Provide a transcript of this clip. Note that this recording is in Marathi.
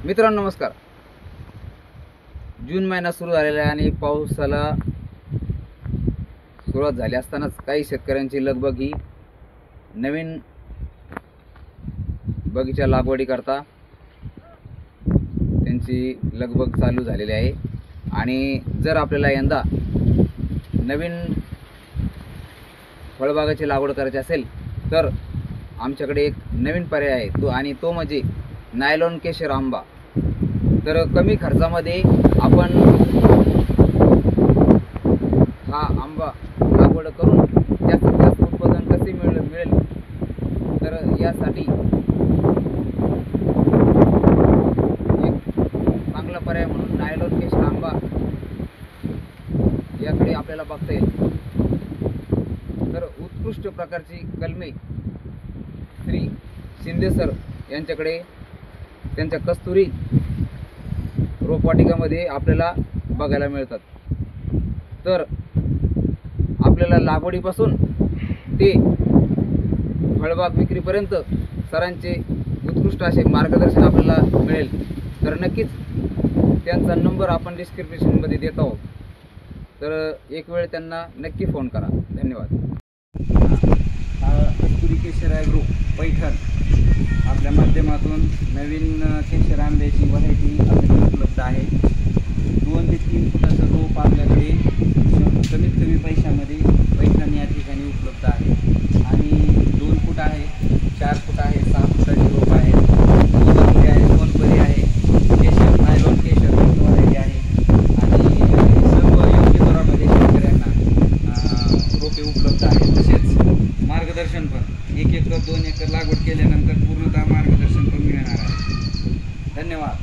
मित्रांनो नमस्कार। जून महिना सुरू झालेला आहे आणि पावसाला सुरुवात झाली असतानाच काही शेतकऱ्यांची लगबग ही नवीन बगीचा लागवडी करता त्यांची लगबग चालू झालेली आहे। आणि जर आपल्याला यंदा नवीन फळबागाची लागवड करायची असेल तर आमच्याकडे एक नवीन पर्याय आहे तो म्हणजे नायलॉन केशर आंबा। तर कमी खर्चामध्ये आपण हा आंबा लागवड करून जास्तीत जास्त उत्पादन कसे मिळेल तर यासाठी एक चांगला पर्याय म्हणून नायलॉन केशर आंबा याकडे आपल्याला बघता येईल। तर उत्कृष्ट प्रकारची कलमे श्री शिंदे सर यांच्याकडे त्यांच्या कस्तुरी रोपवाटिकामध्ये आपल्याला बघायला मिळतात। तर आपल्याला लागवडीपासून ते फळबाग विक्रीपर्यंत सरांचे उत्कृष्ट असे मार्गदर्शन आपल्याला मिळेल। तर नक्कीच त्यांचा नंबर आपण डिस्क्रिप्शनमध्ये देत आहोत, तर एक वेळ त्यांना नक्की फोन करा। धन्यवाद। कस्तुरी केशर ॲग्रो पैठण आपल्या माध्यमातून नवीन केशर आंब्याची व्हरायटी आपल्याकडे उपलब्ध आहे। 2 ते 3 फुटाचं रोप आपल्याकडे कमीत कमी पैशामध्ये पैठण या ठिकाणी उपलब्ध आहे। आणि 2 फूट आहे, 4 फूट आहे, 6 फुटाची रोप आहे, सोनपरी आहे, सोनपरी आहे, केशर नायलॉन केशर व्हरायटी आहे। आणि सर्व योग्य दरामध्ये शेतकऱ्यांना रोपे उपलब्ध आहेत। तसेच मार्गदर्शन पण 1 एकर 2 एकर लागवड केल्यानंतर पूर्णतः मार्गदर्शन पण मिळणार आहे। धन्यवाद।